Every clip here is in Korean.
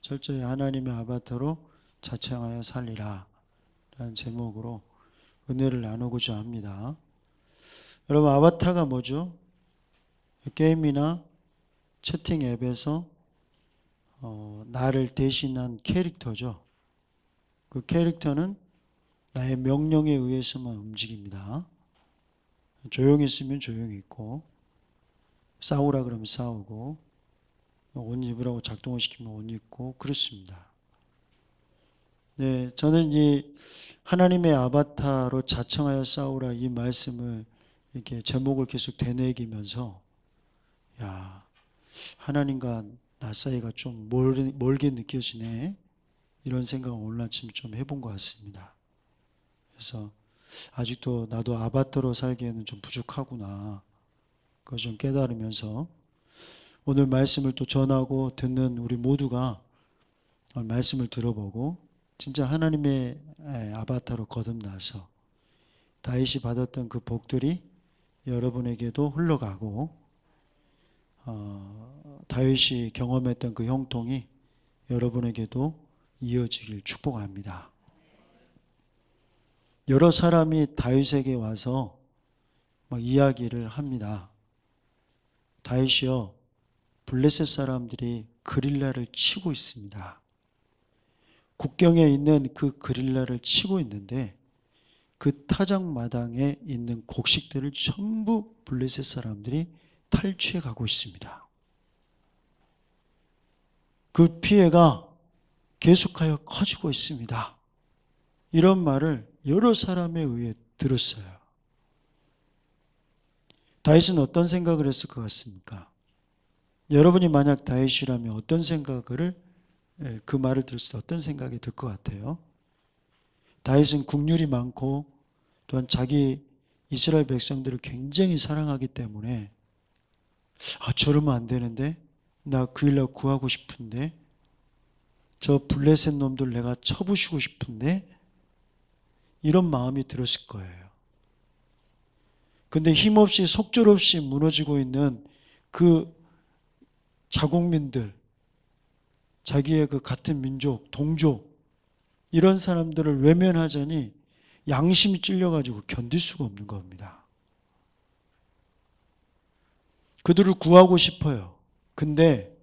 철저히 하나님의 아바타로 자청하여 살리라 라는 제목으로 은혜를 나누고자 합니다. 여러분, 아바타가 뭐죠? 게임이나 채팅 앱에서 나를 대신한 캐릭터죠. 그 캐릭터는 나의 명령에 의해서만 움직입니다. 조용히 있으면 조용히 있고, 싸우라 그러면 싸우고, 옷 입으라고 작동을 시키면 옷 입고, 그렇습니다. 네, 저는 이 하나님의 아바타로 자청하여 싸우라 이 말씀을 이렇게 제목을 계속 되뇌기면서, 야, 하나님과 나 사이가 좀 멀게 느껴지네. 이런 생각을 오늘 아침 좀 해본 것 같습니다. 그래서 아직도 나도 아바타로 살기에는 좀 부족하구나. 그걸 좀 깨달으면서 오늘 말씀을 또 전하고 듣는 우리 모두가 말씀을 들어보고 진짜 하나님의 아바타로 거듭나서 다윗이 받았던 그 복들이 여러분에게도 흘러가고 다윗이 경험했던 그 형통이 여러분에게도 이어지길 축복합니다. 여러 사람이 다윗에게 와서 막 이야기를 합니다. 다윗이여, 블레셋 사람들이 그릴라를 치고 있습니다. 국경에 있는 그 그릴라를 치고 있는데 그 타작마당에 있는 곡식들을 전부 블레셋 사람들이 탈취해 가고 있습니다. 그 피해가 계속하여 커지고 있습니다. 이런 말을 여러 사람에 의해 들었어요. 다윗은 어떤 생각을 했을 것 같습니까? 여러분이 만약 다윗이라면 어떤 생각을, 그 말을 들었을 때 어떤 생각이 들 것 같아요? 다윗은 국률이 많고 또한 자기 이스라엘 백성들을 굉장히 사랑하기 때문에 저러면 안 되는데, 나 그 일날 구하고 싶은데, 저 블레셋 놈들 내가 쳐부시고 싶은데, 이런 마음이 들었을 거예요. 근데 힘없이 속절없이 무너지고 있는 그 자국민들, 자기의 그 같은 민족, 동족, 이런 사람들을 외면하자니 양심이 찔려가지고 견딜 수가 없는 겁니다. 그들을 구하고 싶어요. 근데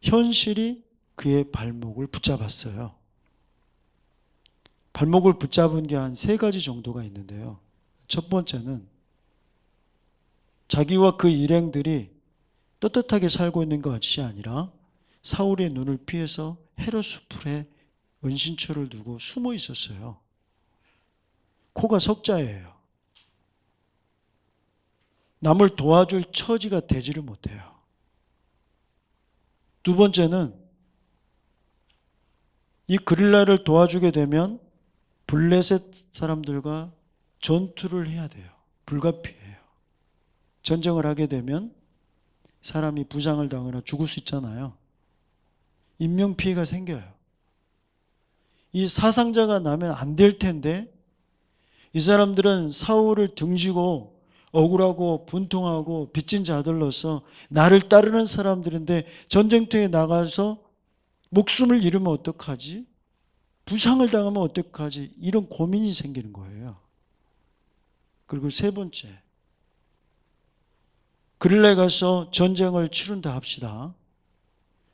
현실이 그의 발목을 붙잡았어요. 발목을 붙잡은 게 한 3가지 정도가 있는데요. 첫 번째는 자기와 그 일행들이 떳떳하게 살고 있는 것이 아니라 사울의 눈을 피해서 헤롯 수풀에 은신처를 두고 숨어 있었어요. 코가 석자예요. 남을 도와줄 처지가 되지를 못해요. 두 번째는 이 그릴라를 도와주게 되면 블레셋 사람들과 전투를 해야 돼요. 불가피해요. 전쟁을 하게 되면 사람이 부상을 당하거나 죽을 수 있잖아요. 인명피해가 생겨요. 이 사상자가 나면 안 될 텐데 이 사람들은 사울을 등지고 억울하고 분통하고 빚진 자들로서 나를 따르는 사람들인데 전쟁터에 나가서 목숨을 잃으면 어떡하지? 부상을 당하면 어떡하지? 이런 고민이 생기는 거예요. 그리고 세 번째, 그릴라에 가서 전쟁을 치른다 합시다.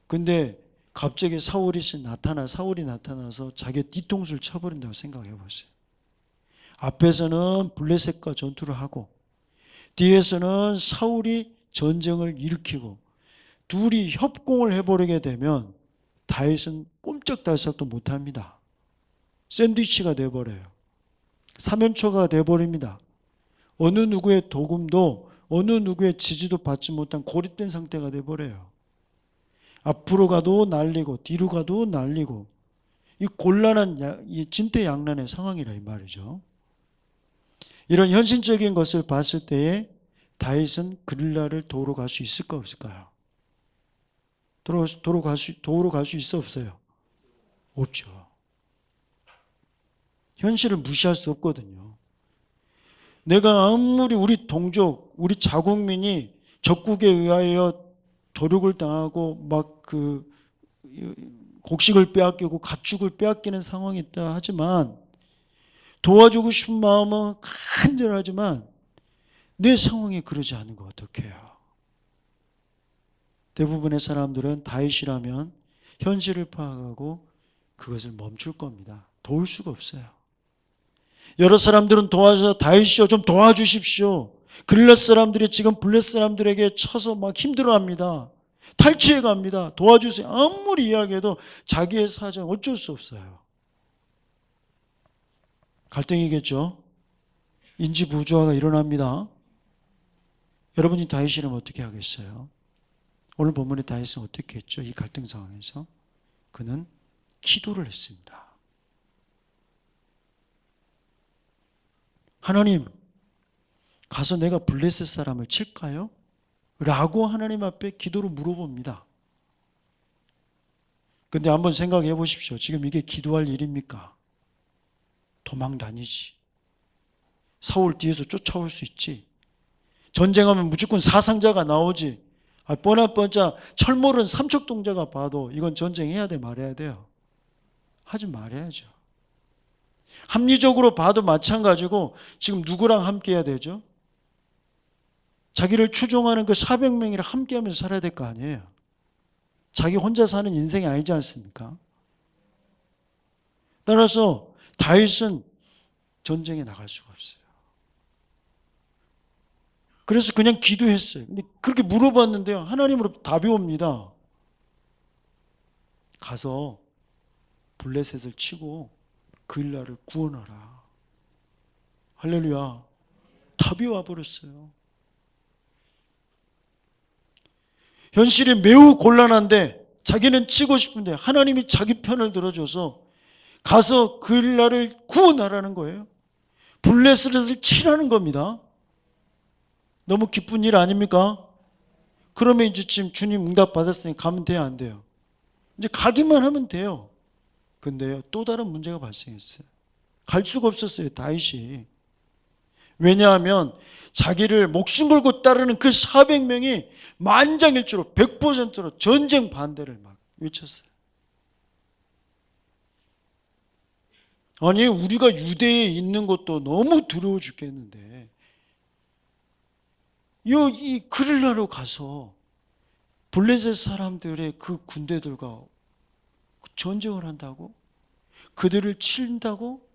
근데 갑자기 사울이 나타나서 자기 뒤통수를 쳐버린다고 생각해 보세요. 앞에서는 블레셋과 전투를 하고 뒤에서는 사울이 전쟁을 일으키고 둘이 협공을 해버리게 되면 다윗은 꼼짝달싹도 못합니다. 샌드위치가 돼버려요. 사면초가 돼버립니다. 어느 누구의 도움도 어느 누구의 지지도 받지 못한 고립된 상태가 돼버려요. 앞으로 가도 날리고 뒤로 가도 날리고 이 곤란한 이 진퇴양난의 상황이라 이 말이죠. 이런 현실적인 것을 봤을 때에 다윗은 그릴라를 도우러 갈 수 있을까 없을까요? 도우러 갈 수 있어 없어요? 없죠. 현실을 무시할 수 없거든요. 내가 아무리 우리 동족, 우리 자국민이 적국에 의하여 도륙을 당하고 막 곡식을 빼앗기고 가축을 빼앗기는 상황이 있다 하지만 도와주고 싶은 마음은 간절하지만 내 상황이 그러지 않은 거 어떡해요? 대부분의 사람들은 다윗이라면 현실을 파악하고 그것을 멈출 겁니다. 도울 수가 없어요. 여러 사람들은 도와서 다윗이요 좀 도와주십시오. 글랏 사람들이 지금 블렛 사람들에게 쳐서 막 힘들어합니다. 탈취해 갑니다. 도와주세요. 아무리 이야기해도 자기의 사정 어쩔 수 없어요. 갈등이겠죠. 인지부조화가 일어납니다. 여러분이 다윗이라면 어떻게 하겠어요? 오늘 본문의 다윗은 어떻게 했죠? 이 갈등 상황에서 그는 기도를 했습니다. 하나님, 가서 내가 블레셋 사람을 칠까요? 라고 하나님 앞에 기도로 물어봅니다. 근데 한번 생각해 보십시오. 지금 이게 기도할 일입니까? 도망 다니지. 사울 뒤에서 쫓아올 수 있지. 전쟁하면 무조건 사상자가 나오지. 뻔뻔짜 철모른 삼척동자가 봐도 이건 전쟁해야 돼 말해야 돼요. 하지 말아야죠. 합리적으로 봐도 마찬가지고 지금 누구랑 함께 해야 되죠? 자기를 추종하는 그 400명이랑 함께하면서 살아야 될 거 아니에요. 자기 혼자 사는 인생이 아니지 않습니까? 따라서 다윗은 전쟁에 나갈 수가 없어요. 그래서 그냥 기도했어요. 근데 그렇게 물어봤는데요. 하나님으로 답이 옵니다. 가서 블레셋을 치고 그일라를 구원하라. 할렐루야. 답이 와버렸어요. 현실이 매우 곤란한데 자기는 치고 싶은데 하나님이 자기 편을 들어줘서 가서 그일라를 구원하라는 거예요. 블레셋을 치라는 겁니다. 너무 기쁜 일 아닙니까? 그러면 이제 지금 주님 응답 받았으니 가면 돼요, 안 돼요? 이제 가기만 하면 돼요. 근데요, 또 다른 문제가 발생했어요. 갈 수가 없었어요, 다윗이. 왜냐하면 자기를 목숨 걸고 따르는 그 400명이 만장일치로 100%로 전쟁 반대를 막 외쳤어요. 아니, 우리가 유대에 있는 것도 너무 두려워 죽겠는데 이 그릴라로 가서 블레셋 사람들의 그 군대들과 전쟁을 한다고? 그들을 친다고?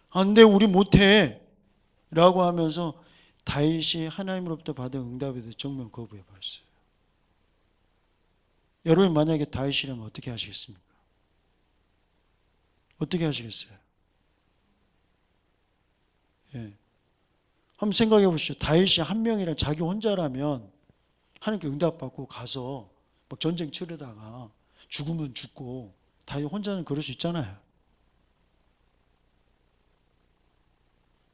안 돼, 우리 못해 라고 하면서 다윗이 하나님으로부터 받은 응답에 대해 정면 거부해 버렸어요. 여러분 만약에 다윗이라면 어떻게 하시겠습니까? 어떻게 하시겠어요? 예. 한번 생각해 보시죠. 다윗이 한 명이랑 자기 혼자라면 하나님께 응답받고 가서 막 전쟁 치르다가 죽으면 죽고 다윗 혼자는 그럴 수 있잖아요.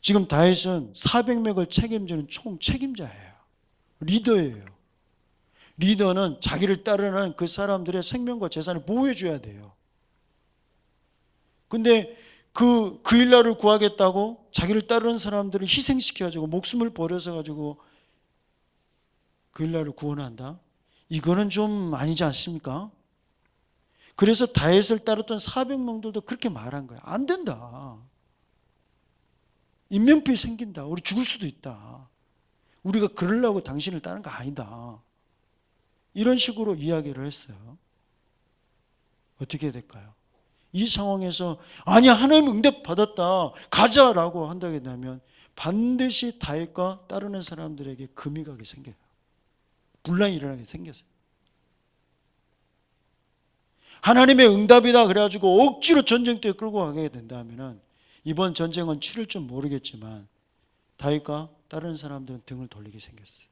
지금 다윗은 400명을 책임지는 총 책임자예요. 리더예요. 리더는 자기를 따르는 그 사람들의 생명과 재산을 보호해 줘야 돼요. 근데 그일라를 구하겠다고 자기를 따르는 사람들을 희생시켜가지고 목숨을 버려서 가지고 그일라를 구원한다? 이거는 좀 아니지 않습니까? 그래서 다윗을 따랐던 400명들도 그렇게 말한 거야. 안 된다. 인면피 생긴다. 우리 죽을 수도 있다. 우리가 그러려고 당신을 따른 거 아니다. 이런 식으로 이야기를 했어요. 어떻게 해야 될까요? 이 상황에서 아니 하나님 응답 받았다 가자라고 한다게 되면 반드시 다윗과 따르는 사람들에게 금이 가게 생겨요. 분란이 일어나게 생겼어요. 하나님의 응답이다 그래가지고 억지로 전쟁터에 끌고 가게 된다면 이번 전쟁은 치를 줄 모르겠지만 다윗과 따르는 사람들은 등을 돌리게 생겼어요.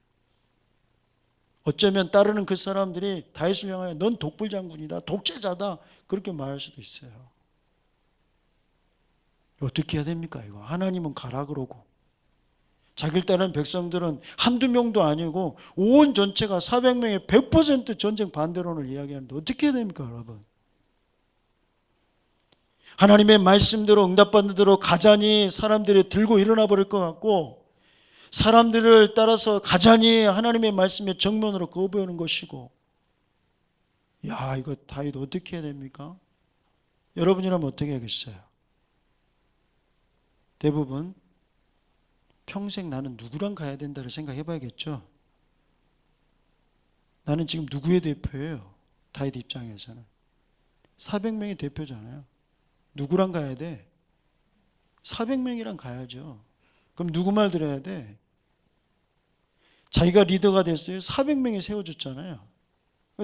어쩌면 따르는 그 사람들이 다윗을 향하여 넌 독불장군이다, 독재자다 그렇게 말할 수도 있어요. 어떻게 해야 됩니까? 이거 하나님은 가라 그러고 자기를 따르는 백성들은 한두 명도 아니고 온 전체가 400명의 100% 전쟁 반대론을 이야기하는데 어떻게 해야 됩니까 여러분? 하나님의 말씀대로 응답받는 대로 가자니 사람들이 들고 일어나 버릴 것 같고 사람들을 따라서 가자니 하나님의 말씀에 정면으로 거부하는 것이고 야, 이거 다윗 어떻게 해야 됩니까? 여러분이라면 어떻게 하겠어요? 대부분 평생 나는 누구랑 가야 된다를 생각해 봐야겠죠. 나는 지금 누구의 대표예요? 다윗 입장에서는 400명의 대표잖아요. 누구랑 가야 돼? 400명이랑 가야죠. 그럼 누구 말 들어야 돼? 자기가 리더가 됐어요. 400명이 세워졌잖아요.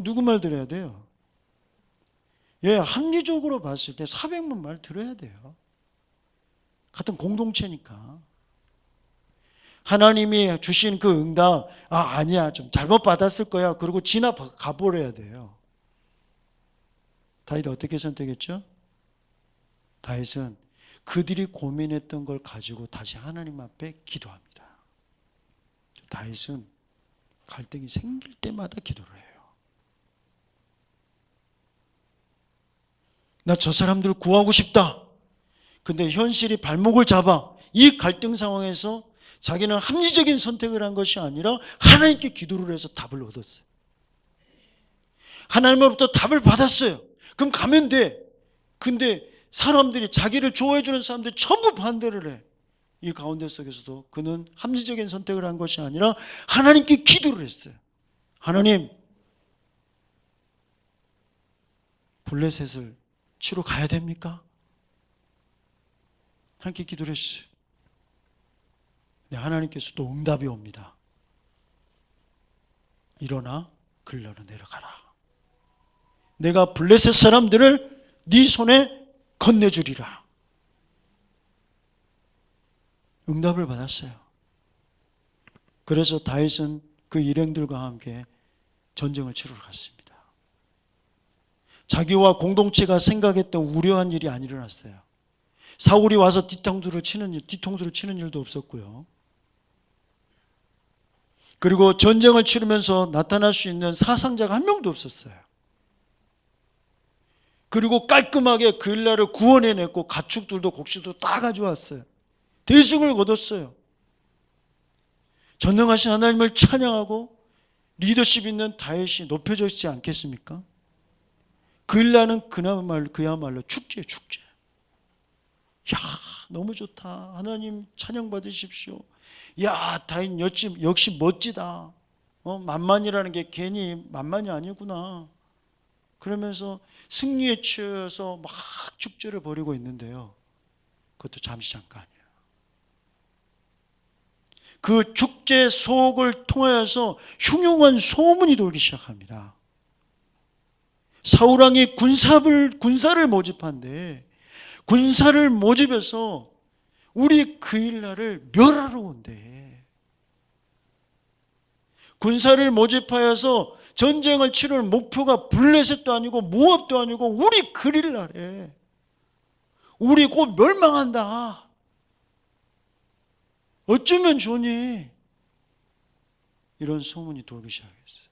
누구 말 들어야 돼요? 예, 합리적으로 봤을 때 400명 말 들어야 돼요. 같은 공동체니까. 하나님이 주신 그 응답, 아니야, 좀 잘못 받았을 거야. 그러고 가버려야 돼요. 다윗 어떻게 선택했죠? 다윗은 그들이 고민했던 걸 가지고 다시 하나님 앞에 기도합니다. 다윗은 갈등이 생길 때마다 기도를 해요. 나 저 사람들을 구하고 싶다. 근데 현실이 발목을 잡아. 이 갈등 상황에서 자기는 합리적인 선택을 한 것이 아니라 하나님께 기도를 해서 답을 얻었어요. 하나님으로부터 답을 받았어요. 그럼 가면 돼. 근데 사람들이, 자기를 좋아해주는 사람들이 전부 반대를 해. 이 가운데 속에서도 그는 합리적인 선택을 한 것이 아니라 하나님께 기도를 했어요. 하나님, 블레셋을 치러 가야 됩니까? 하나님께 기도를 했어요. 네, 하나님께서 또 응답이 옵니다. 일어나 글러로 내려가라. 내가 블레셋 사람들을 네 손에 건네주리라. 응답을 받았어요. 그래서 다윗은 그 일행들과 함께 전쟁을 치르러 갔습니다. 자기와 공동체가 생각했던 우려한 일이 안 일어났어요. 사울이 와서 뒤통수를 치는 일도 없었고요. 그리고 전쟁을 치르면서 나타날 수 있는 사상자가 한 명도 없었어요. 그리고 깔끔하게 그일라를 구원해냈고 가축들도 곡식도 다 가져왔어요. 대승을 거뒀어요. 전능하신 하나님을 찬양하고 리더십 있는 다윗이 높여져 있지 않겠습니까? 그일라는 그야말로 축제예요, 축제. 야, 너무 좋다. 하나님 찬양 받으십시오. 야, 다윗 역시 멋지다. 만만이라는 게 괜히 만만이 아니구나. 그러면서 승리에 취해서 막 축제를 벌이고 있는데요. 그것도 잠시 잠깐이에요. 그 축제 속을 통하여서 흉흉한 소문이 돌기 시작합니다. 사울왕이 군사를 모집한데, 군사를 모집해서 우리 그일라를 멸하러 온대. 군사를 모집하여서 전쟁을 치르는 목표가 블레셋도 아니고 모압도 아니고 우리 그일라래. 우리 곧 멸망한다. 어쩌면 좋니? 이런 소문이 돌기 시작했어요.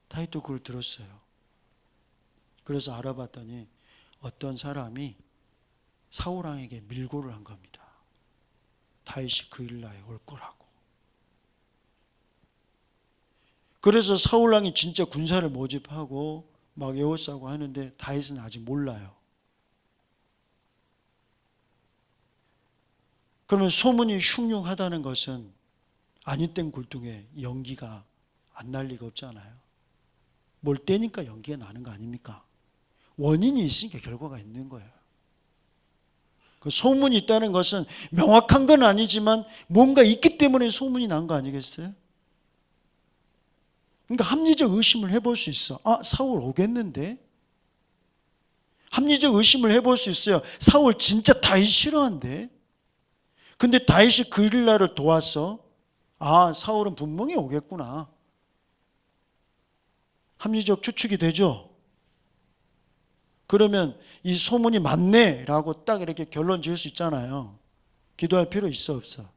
다윗도 그걸 들었어요. 그래서 알아봤더니 어떤 사람이 사울왕에게 밀고를 한 겁니다. 다윗이 그일라에 올 거라고. 그래서 사울왕이 진짜 군사를 모집하고 막 에워싸고 하는데 다윗은 아직 몰라요. 그러면 소문이 흉흉하다는 것은 아니 땐 굴뚝에 연기가 안 날 리가 없잖아요. 뭘 떼니까 연기가 나는 거 아닙니까? 원인이 있으니까 결과가 있는 거예요. 그 소문이 있다는 것은 명확한 건 아니지만 뭔가 있기 때문에 소문이 난 거 아니겠어요? 그러니까 합리적 의심을 해볼 수 있어. 사울 오겠는데? 합리적 의심을 해볼 수 있어요. 사울 진짜 다윗 싫어한대. 근데 다윗이 그일라를 도왔어. 사울은 분명히 오겠구나. 합리적 추측이 되죠. 그러면 이 소문이 맞네 라고 딱 이렇게 결론 지을 수 있잖아요. 기도할 필요 있어 없어?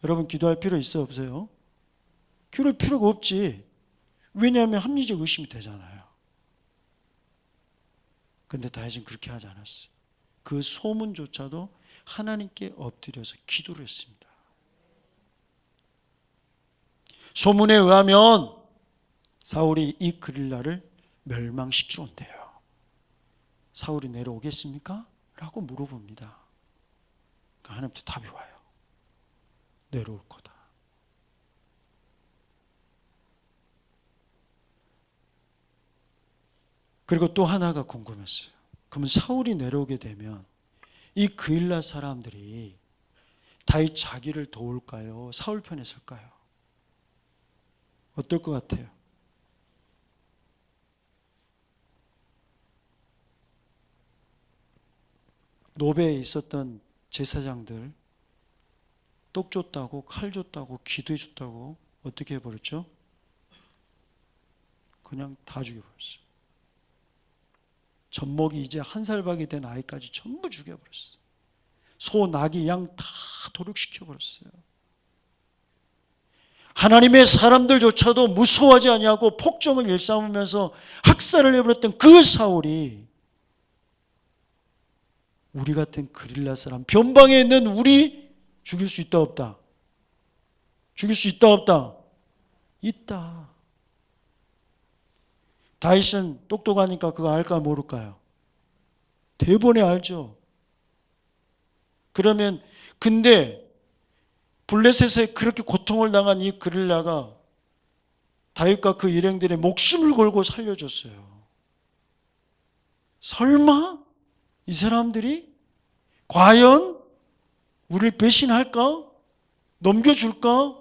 여러분 기도할 필요 있어 없어요? 기도할 필요가 없지. 왜냐하면 합리적 의심이 되잖아요. 근데 다윗은 그렇게 하지 않았어요. 그 소문조차도 하나님께 엎드려서 기도를 했습니다. 소문에 의하면 사울이 이 그릴라를 멸망시키러 온대요. 사울이 내려오겠습니까? 라고 물어봅니다. 그러니까 하나님부터 답이 와요. 내려올 거다. 그리고 또 하나가 궁금했어요. 그러면 사울이 내려오게 되면 이 그일라 사람들이 다윗 자기를 도울까요? 사울 편에 설까요? 어떨 것 같아요? 노베에 있었던 제사장들 떡 줬다고, 칼 줬다고, 기도해 줬다고 어떻게 해버렸죠? 그냥 다 죽여버렸어요. 젖먹이 이제 1살밖에 된 아이까지 전부 죽여버렸어요. 소, 나귀, 양 다 도륙시켜버렸어요. 하나님의 사람들조차도 무서워하지 아니하고 폭정을 일삼으면서 학살을 해버렸던 그 사울이 우리 같은 그릴라 사람, 변방에 있는 우리 죽일 수 있다 없다? 죽일 수 있다 없다? 있다. 다윗은 똑똑하니까 그거 알까 모를까요? 대번에 알죠. 그러면 근데 블레셋에 그렇게 고통을 당한 이 그릴라가 다윗과 그 일행들의 목숨을 걸고 살려줬어요. 설마 이 사람들이 과연 우리를 배신할까? 넘겨줄까?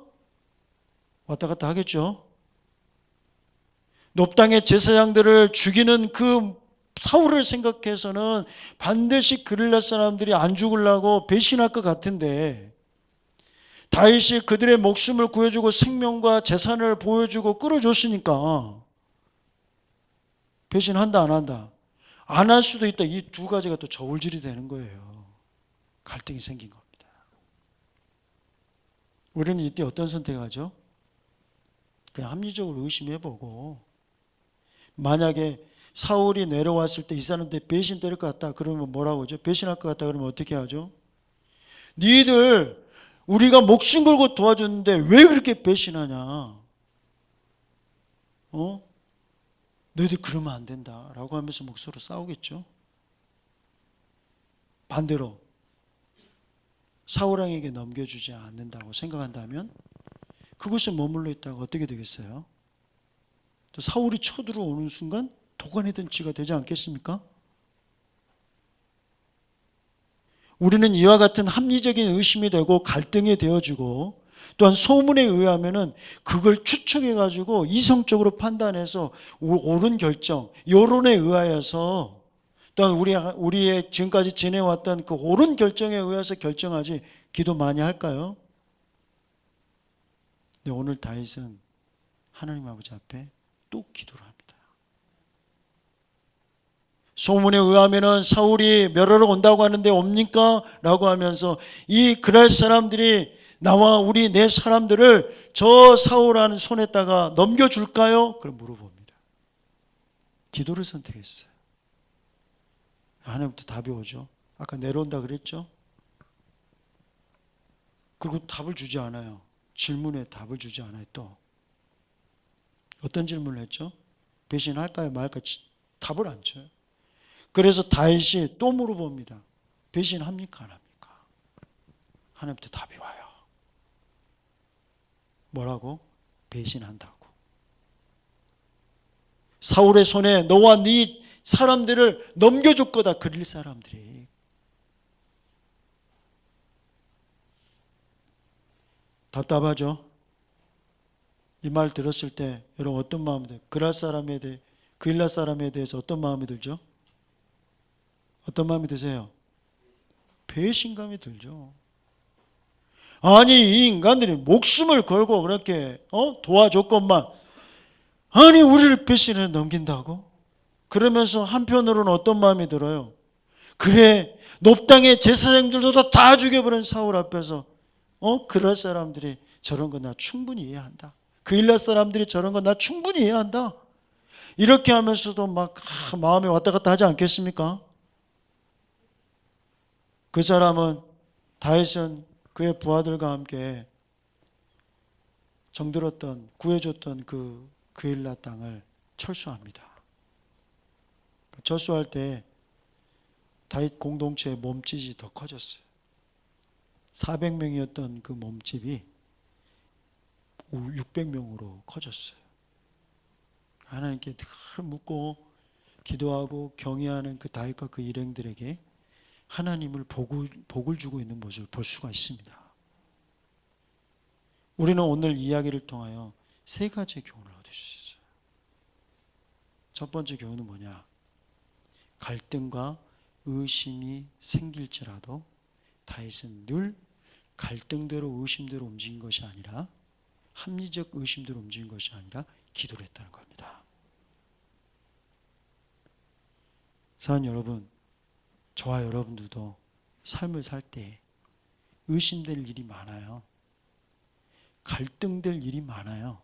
왔다 갔다 하겠죠. 높당의 제사장들을 죽이는 그 사울을 생각해서는 반드시 그릴라 사람들이 안 죽으려고 배신할 것 같은데 다윗이 그들의 목숨을 구해주고 생명과 재산을 보여주고 끌어줬으니까 배신한다 안 한다? 안 할 수도 있다. 이 두 가지가 또 저울질이 되는 거예요. 갈등이 생긴 겁니다. 우리는 이때 어떤 선택하죠? 그냥 합리적으로 의심해보고 만약에 사울이 내려왔을 때 이 사람들 배신 때릴 것 같다 그러면 뭐라고 하죠? 배신할 것 같다 그러면 어떻게 하죠? 니들 우리가 목숨 걸고 도와줬는데 왜 그렇게 배신하냐? 너희들 그러면 안 된다라고 하면서 목소리로 싸우겠죠. 반대로 사울왕에게 넘겨주지 않는다고 생각한다면 그곳에 머물러 있다가 어떻게 되겠어요? 또 사울이 쳐들어오는 순간 도가니든 쥐가 되지 않겠습니까? 우리는 이와 같은 합리적인 의심이 되고 갈등이 되어지고 또한 소문에 의하면은 그걸 추측해가지고 이성적으로 판단해서 옳은 결정, 여론에 의하여서 또한 우리의 지금까지 지내왔던 그 옳은 결정에 의해서 결정하지 기도 많이 할까요? 근데 오늘 다윗은 하나님 아버지 앞에 또 기도를 합니다. 소문에 의하면은 사울이 멸하러 온다고 하는데 옵니까? 라고 하면서 이 그랄 사람들이 나와 우리 내 사람들을 저 사울하는 손에다가 넘겨줄까요? 그걸 물어봅니다. 기도를 선택했어요. 하나님부터 답이 오죠. 아까 내려온다 그랬죠? 그리고 답을 주지 않아요. 질문에 답을 주지 않아요. 또 어떤 질문을 했죠? 배신할까요 말까요? 답을 안 줘요. 그래서 다윗이 또 물어봅니다. 배신합니까 안 합니까? 하나님부터 답이 와요. 뭐라고? 배신한다고. 사울의 손에 너와 네 사람들을 넘겨줄 거다. 그릴 사람들이. 답답하죠? 이 말 들었을 때 여러분 어떤 마음이 들어요? 그일라 사람에 대해서 어떤 마음이 들죠? 어떤 마음이 드세요? 배신감이 들죠. 아니 이 인간들이 목숨을 걸고 그렇게 도와줬건만 아니 우리를 배신해 넘긴다고? 그러면서 한편으로는 어떤 마음이 들어요? 그래 높당의 제사장들도 다 죽여버린 사울 앞에서 그럴 사람들이 저런 거 나 충분히 이해한다. 그일라 사람들이 저런 거 나 충분히 이해한다. 이렇게 하면서도 막 마음이 왔다 갔다 하지 않겠습니까? 그 사람은 다윗은 그의 부하들과 함께 정들었던 구해줬던 그 그엘라 땅을 철수합니다. 철수할 때 다윗 공동체의 몸집이 더 커졌어요. 400명이었던 그 몸집이 600명으로 커졌어요. 하나님께 늘 묻고 기도하고 경외하는 그 다윗과 그 일행들에게 하나님을 복을 주고 있는 모습을 볼 수가 있습니다. 우리는 오늘 이야기를 통하여 세 가지 교훈을 얻을 수 있어요. 첫 번째 교훈은 뭐냐? 갈등과 의심이 생길지라도 다윗은 늘 갈등대로 의심대로 움직인 것이 아니라, 합리적 의심대로 움직인 것이 아니라 기도를 했다는 겁니다. 사랑하는 여러분, 저와 여러분들도 삶을 살 때 의심될 일이 많아요. 갈등될 일이 많아요.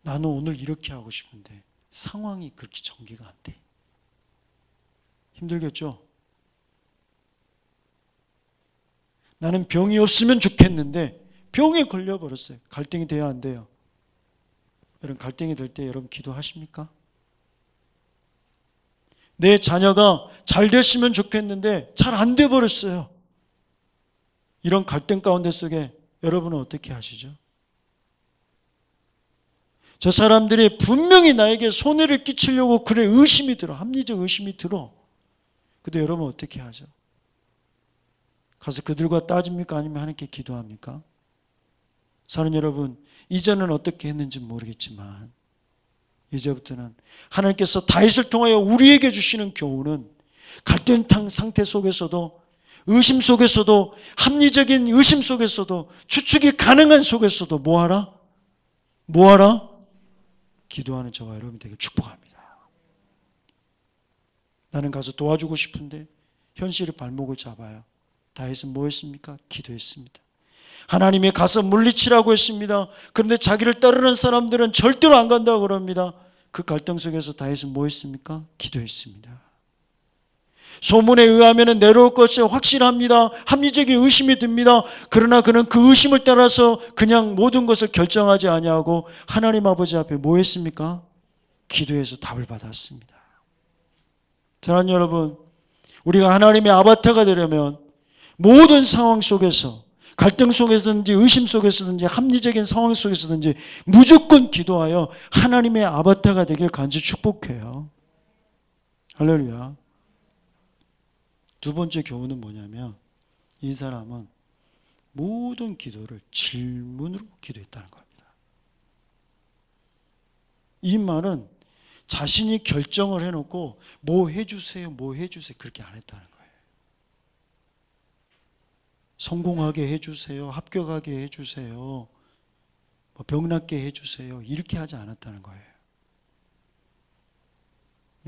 나는 오늘 이렇게 하고 싶은데 상황이 그렇게 전개가 안 돼. 힘들겠죠? 나는 병이 없으면 좋겠는데 병에 걸려버렸어요. 갈등이 돼야 안 돼요? 여러분, 갈등이 될 때 여러분 기도하십니까? 내 자녀가 잘 됐으면 좋겠는데 잘 안 돼 버렸어요. 이런 갈등 가운데 속에 여러분은 어떻게 하시죠? 저 사람들이 분명히 나에게 손해를 끼치려고 그래 의심이 들어. 합리적 의심이 들어. 근데 여러분 어떻게 하죠? 가서 그들과 따집니까? 아니면 하나님께 기도합니까? 사는 여러분, 이전은 어떻게 했는지 모르겠지만 이제부터는 하나님께서 다윗을 통하여 우리에게 주시는 교훈은 갈등 상태 속에서도, 의심 속에서도, 합리적인 의심 속에서도, 추측이 가능한 속에서도 뭐하라? 기도하는 저와 여러분 되게 축복합니다. 나는 가서 도와주고 싶은데 현실의 발목을 잡아요. 다윗은 뭐 했습니까? 기도했습니다. 하나님이 가서 물리치라고 했습니다. 그런데 자기를 따르는 사람들은 절대로 안 간다고 그럽니다. 그 갈등 속에서 다윗은 뭐 했습니까? 기도했습니다. 소문에 의하면 내려올 것이 확실합니다. 합리적인 의심이 듭니다. 그러나 그는 그 의심을 따라서 그냥 모든 것을 결정하지 아니하고 하나님 아버지 앞에 뭐 했습니까? 기도해서 답을 받았습니다. 사랑하는 여러분, 우리가 하나님의 아바타가 되려면 모든 상황 속에서, 갈등 속에서든지 의심 속에서든지 합리적인 상황 속에서든지 무조건 기도하여 하나님의 아바타가 되길 간절히 축복해요. 할렐루야. 두 번째 교훈은 뭐냐면, 이 사람은 모든 기도를 질문으로 기도했다는 겁니다. 이 말은 자신이 결정을 해놓고 뭐 해주세요 그렇게 안 했다는 거예요. 성공하게 해주세요, 합격하게 해주세요, 병낫게 해주세요 이렇게 하지 않았다는 거예요.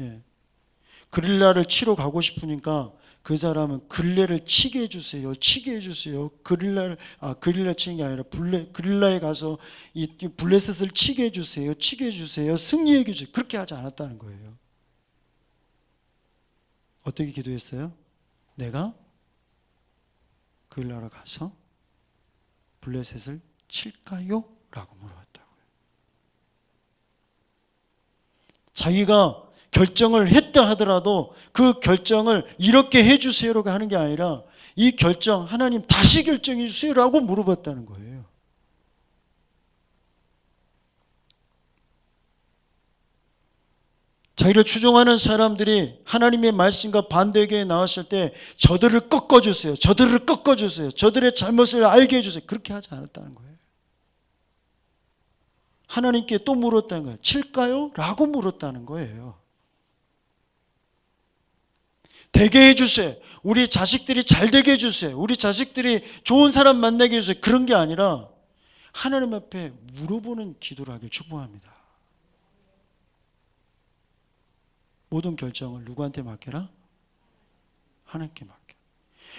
예. 그릴라를 치러 가고 싶으니까 그 사람은 그릴라를 치게 해주세요. 그릴라 치는 게 아니라 그릴라에 가서 이 블레셋을 치게 해주세요. 승리해 주세요. 그렇게 하지 않았다는 거예요. 어떻게 기도했어요? 내가 그릴라로 가서 블레셋을 칠까요? 라고 물어봤다고요. 자기가 결정을 했다 하더라도 그 결정을 이렇게 해주세요라고 하는 게 아니라 이 결정 하나님 다시 결정해 주세요라고 물어봤다는 거예요. 자기를 추종하는 사람들이 하나님의 말씀과 반대에 나왔을 때 저들을 꺾어주세요. 저들의 잘못을 알게 해주세요. 그렇게 하지 않았다는 거예요. 하나님께 또 물었다는 거예요. 칠까요? 라고 물었다는 거예요. 되게 해주세요. 우리 자식들이 잘 되게 해주세요. 우리 자식들이 좋은 사람 만나게 해주세요. 그런 게 아니라 하나님 앞에 물어보는 기도를 하길 축복합니다. 모든 결정을 누구한테 맡겨라? 하나님께 맡겨.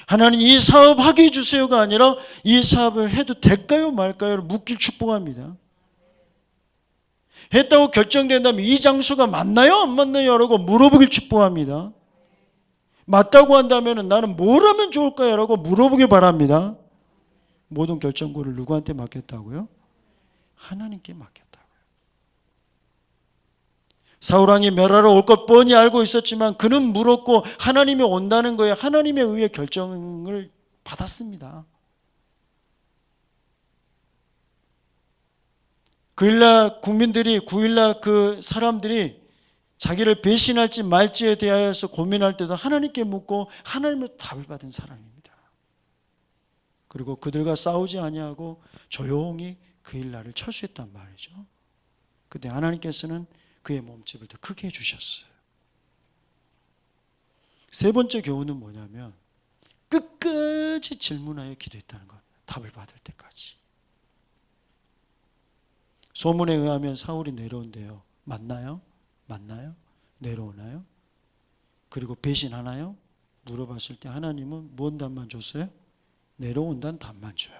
하나님 이 사업 하게 해주세요가 아니라 이 사업을 해도 될까요 말까요? 묻길 축복합니다. 했다고 결정된다면 이 장소가 맞나요 안 맞나요? 라고 물어보길 축복합니다. 맞다고 한다면 나는 뭘 하면 좋을까요? 라고 물어보길 바랍니다. 모든 결정권을 누구한테 맡겼다고요? 하나님께 맡겼다고요. 사울왕이 멸하러 올 것 뻔히 알고 있었지만 그는 물었고 하나님이 온다는 거에 하나님에 의해 결정을 받았습니다. 구일날 그 사람들이 자기를 배신할지 말지에 대하여서 고민할 때도 하나님께 묻고 하나님의 답을 받은 사람입니다. 그리고 그들과 싸우지 아니하고 조용히 그 일날을 철수했단 말이죠. 그때 하나님께서는 그의 몸집을 더 크게 해주셨어요. 세 번째 교훈은 뭐냐면 끝까지 질문하여 기도했다는 겁니다. 답을 받을 때까지. 소문에 의하면 사울이 내려온대요. 맞나요? 내려오나요? 그리고 배신하나요? 물어봤을 때 하나님은 뭔 답만 줬어요? 내려온다는 답만 줘요.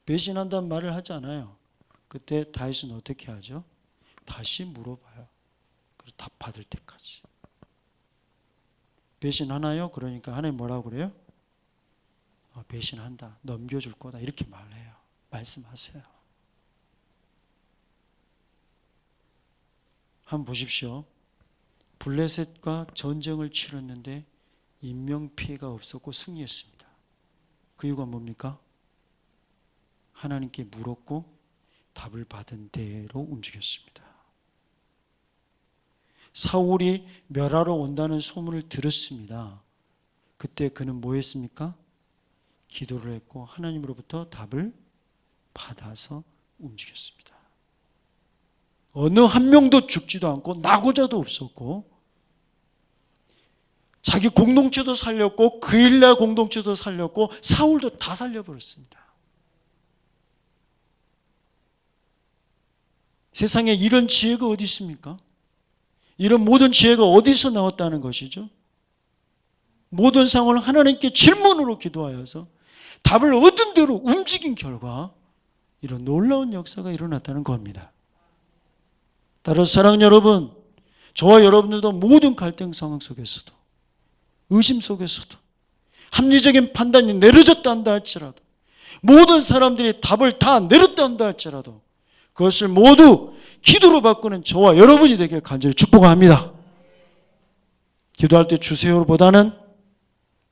배신한다는 말을 하지 않아요. 그때 다윗은 어떻게 하죠? 다시 물어봐요. 그리고 답 받을 때까지. 배신하나요? 그러니까 하나님 뭐라고 그래요? 배신한다. 넘겨줄 거다. 이렇게 말해요. 말씀하세요. 한번 보십시오. 블레셋과 전쟁을 치렀는데 인명피해가 없었고 승리했습니다. 그 이유가 뭡니까? 하나님께 물었고 답을 받은 대로 움직였습니다. 사울이 멸하러 온다는 소문을 들었습니다. 그때 그는 뭐 했습니까? 기도를 했고 하나님으로부터 답을 받아서 움직였습니다. 어느 한 명도 죽지도 않고 낙오자도 없었고 자기 공동체도 살렸고 그 일날 공동체도 살렸고 사울도 다 살려버렸습니다. 세상에 이런 지혜가 어디 있습니까? 이런 모든 지혜가 어디서 나왔다는 것이죠? 모든 상황을 하나님께 질문으로 기도하여서 답을 얻은 대로 움직인 결과 이런 놀라운 역사가 일어났다는 겁니다. 따라서 사랑하는 여러분, 저와 여러분들도 모든 갈등 상황 속에서도 의심 속에서도 합리적인 판단이 내려졌다 한다 할지라도 모든 사람들이 답을 다 내렸다 한다 할지라도 그것을 모두 기도로 바꾸는 저와 여러분이 되길 간절히 축복합니다. 기도할 때 주세요보다는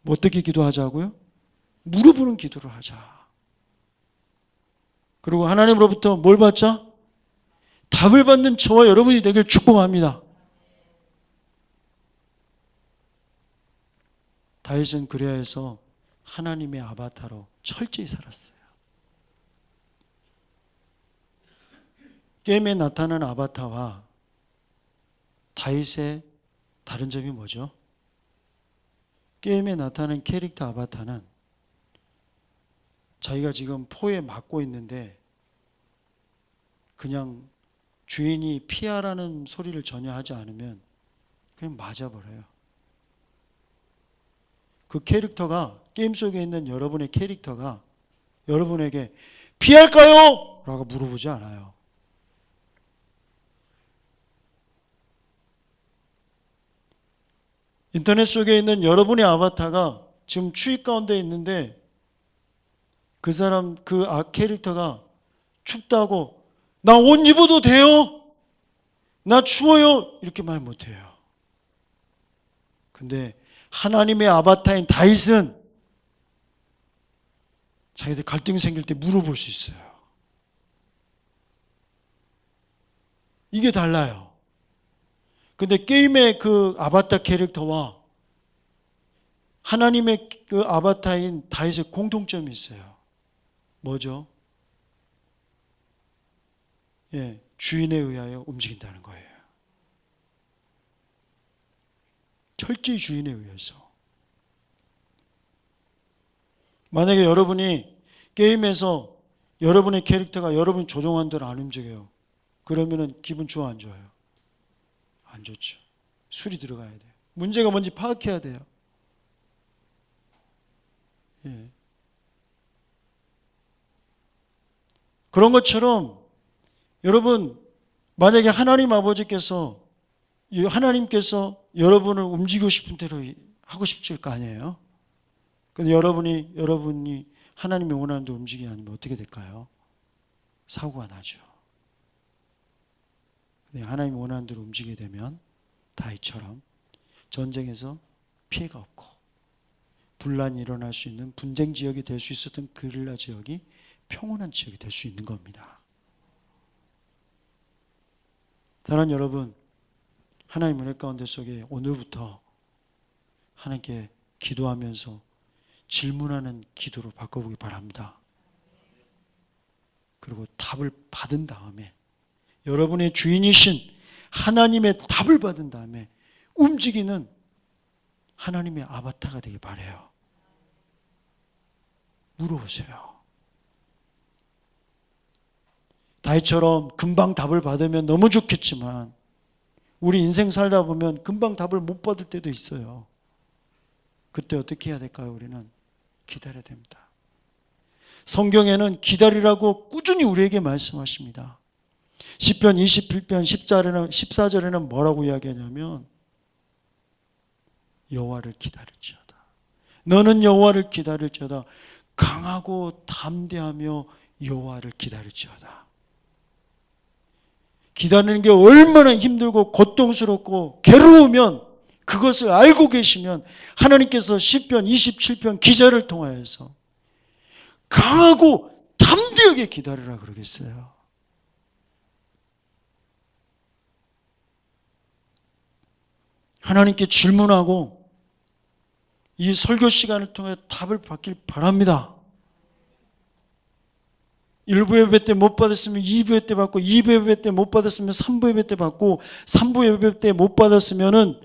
어떻게 기도하자고요? 물어보는 기도를 하자. 그리고 하나님으로부터 뭘 받자? 답을 받는 저와 여러분이 되길 축복합니다. 다윗은 그래야 해서 하나님의 아바타로 철저히 살았어요. 게임에 나타나는 아바타와 다윗의 다른 점이 뭐죠? 게임에 나타나는 캐릭터 아바타는 자기가 지금 포에 맞고 있는데 그냥 주인이 피하라는 소리를 전혀 하지 않으면 그냥 맞아버려요. 그 캐릭터가 게임 속에 있는 여러분의 캐릭터가 여러분에게 피할까요? 라고 물어보지 않아요. 인터넷 속에 있는 여러분의 아바타가 지금 추위 가운데 있는데 그 캐릭터가 춥다고 나 옷 입어도 돼요? 나 추워요? 이렇게 말 못해요. 근데 하나님의 아바타인 다윗은 자기들 갈등이 생길 때 물어볼 수 있어요. 이게 달라요. 근데 게임의 그 아바타 캐릭터와 하나님의 그 아바타인 다윗의 공통점이 있어요. 뭐죠? 주인에 의하여 움직인다는 거예요. 철저히 주인에 의해서. 만약에 여러분이 게임에서 여러분의 캐릭터가 여러분이 조종한 대로 안 움직여요. 그러면은 기분 좋아 안 좋아요? 안 좋죠. 술이 들어가야 돼요. 문제가 뭔지 파악해야 돼요. 그런 것처럼 여러분 만약에 하나님 아버지께서 여러분을 움직이고 싶은 대로 하고 싶을 거 아니에요. 근데 여러분이 하나님이 원하는 대로 움직이지 않으면 어떻게 될까요? 사고가 나죠. 근데 하나님 원하는 대로 움직이게 되면 다윗처럼 전쟁에서 피해가 없고 분란이 일어날 수 있는 분쟁 지역이 될 수 있었던 게릴라 지역이 평온한 지역이 될 수 있는 겁니다. 사랑하는 여러분, 하나님 은혜 가운데 속에 오늘부터 하나님께 기도하면서 질문하는 기도로 바꿔보기 바랍니다. 그리고 답을 받은 다음에 여러분의 주인이신 하나님의 답을 받은 다음에 움직이는 하나님의 아바타가 되길 바라요. 물어보세요. 다윗처럼 금방 답을 받으면 너무 좋겠지만 우리 인생 살다 보면 금방 답을 못 받을 때도 있어요. 그때 어떻게 해야 될까요? 우리는 기다려야 됩니다. 성경에는 기다리라고 꾸준히 우리에게 말씀하십니다. 시편 27편 14절에는 뭐라고 이야기하냐면 여호와를 기다릴지어다. 너는 여호와를 기다릴지어다. 강하고 담대하며 여호와를 기다릴지어다. 기다리는 게 얼마나 힘들고 고통스럽고 괴로우면 그것을 알고 계시면 하나님께서 시편 27편 기자를 통하여서 강하고 담대하게 기다리라 그러겠어요. 하나님께 질문하고 이 설교 시간을 통해 답을 받길 바랍니다. 1부 예배 때 못 받았으면 2부 예배 때 받고 2부 예배 때 못 받았으면 3부 예배 때 받고 3부 예배 때 못 받았으면은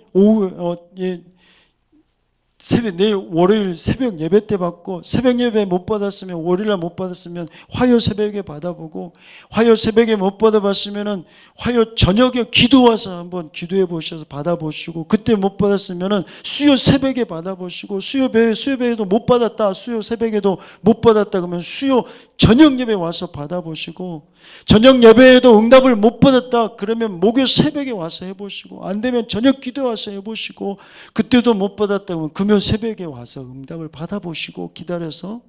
내일 월요일 새벽 예배 때 받고 새벽 예배 못 받았으면 월요일날 못 받았으면 화요 새벽에 받아보고 화요 새벽에 못 받아봤으면은 화요 저녁에 기도 와서 한번 기도해 보셔서 받아보시고 그때 못 받았으면은 수요 새벽에 받아보시고 수요 예배에도 못 받았다 수요 새벽에도 못 받았다 그러면 수요 저녁 예배 와서 받아보시고 저녁 예배에도 응답을 못 받았다 그러면 목요 새벽에 와서 해보시고 안 되면 저녁 기도 와서 해보시고 그때도 못 받았다 그러면 금요 새벽에 와서 응답을 받아보시고 기다려서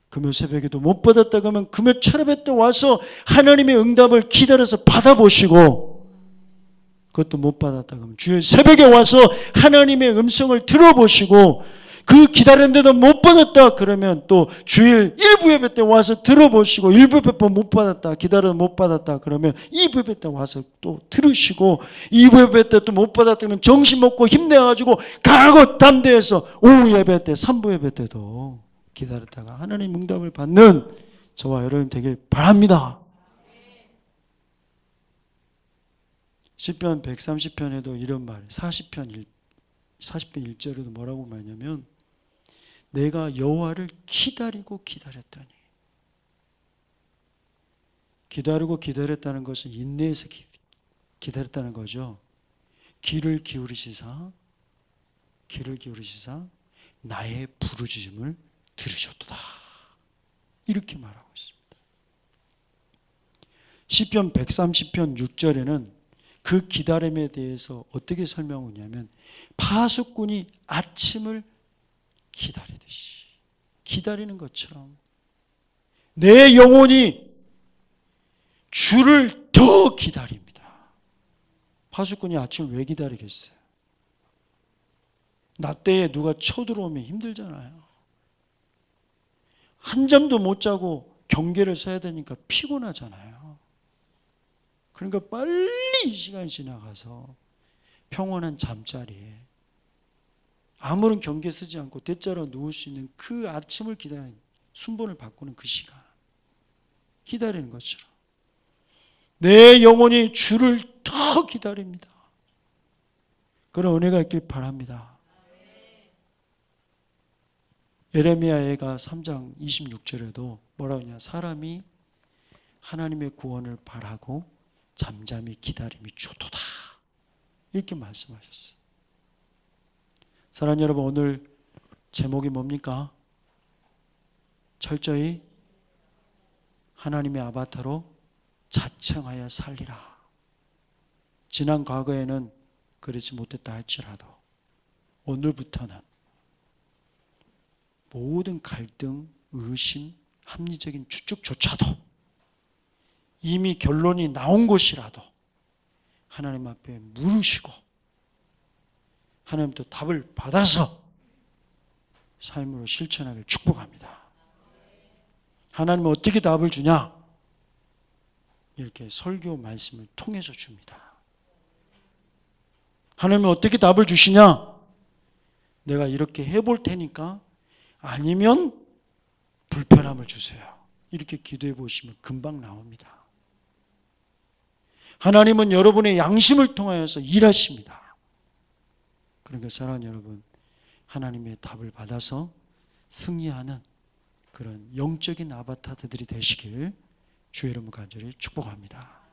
금요 새벽에도 못 받았다 그러면 금요 철야배 때 와서 하나님의 응답을 기다려서 받아보시고 그것도 못 받았다 그러면 주일 새벽에 와서 하나님의 음성을 들어보시고 그 기다렸는데도 못 받았다 그러면 또 주일 1부 예배 때 와서 들어보시고 1부 예배 때 못 받았다 기다려도 못 받았다 그러면 2부 예배 때 와서 또 들으시고 2부 예배 때 또 못 받았다 그러면 정신 먹고 힘내가지고 강하고 담대해서 오후 예배 때 3부 예배 때도 기다렸다가 하나님 응답을 받는 저와 여러분 되길 바랍니다. 시편 130편에도 이런 말 40편 1절에도 뭐라고 말하냐면 내가 여호와를 기다리고 기다렸더니 기다리고 기다렸다는 것은 인내해서 기다렸다는 거죠. 귀를 기울이시사 나의 부르짖음을 들으셨도다 이렇게 말하고 있습니다. 시편 130편 6절에는 그 기다림에 대해서 어떻게 설명하냐면 파수꾼이 아침을 기다리듯이 기다리는 것처럼 내 영혼이 주를 더 기다립니다. 파수꾼이 아침을 왜 기다리겠어요? 낮때에 누가 쳐들어오면 힘들잖아요. 한 잠도 못 자고 경계를 서야 되니까 피곤하잖아요. 그러니까 빨리 이 시간이 지나가서 평온한 잠자리에 아무런 경계 쓰지 않고 대자로 누울 수 있는 그 아침을 기다리는 순번을 바꾸는 그 시간 기다리는 것처럼 내 영혼이 주를 더 기다립니다. 그런 은혜가 있길 바랍니다. 예레미야가 3장 26절에도 뭐라고 하냐 사람이 하나님의 구원을 바라고 잠잠히 기다림이 좋도다 이렇게 말씀하셨어요. 사랑하는 여러분 오늘 제목이 뭡니까? 철저히 하나님의 아바타로 자청하여 살리라. 지난 과거에는 그렇지 못했다 할지라도 오늘부터는 모든 갈등, 의심, 합리적인 추측조차도 이미 결론이 나온 것이라도 하나님 앞에 물으시고 하나님도 답을 받아서 삶으로 실천하길 축복합니다. 하나님은 어떻게 답을 주냐? 이렇게 설교 말씀을 통해서 줍니다. 하나님은 어떻게 답을 주시냐? 내가 이렇게 해볼 테니까 아니면 불편함을 주세요. 이렇게 기도해 보시면 금방 나옵니다. 하나님은 여러분의 양심을 통하여서 일하십니다. 그러니까 사랑하는 여러분, 하나님의 답을 받아서 승리하는 그런 영적인 아바타들이 되시길 주의 이름으로 간절히 축복합니다.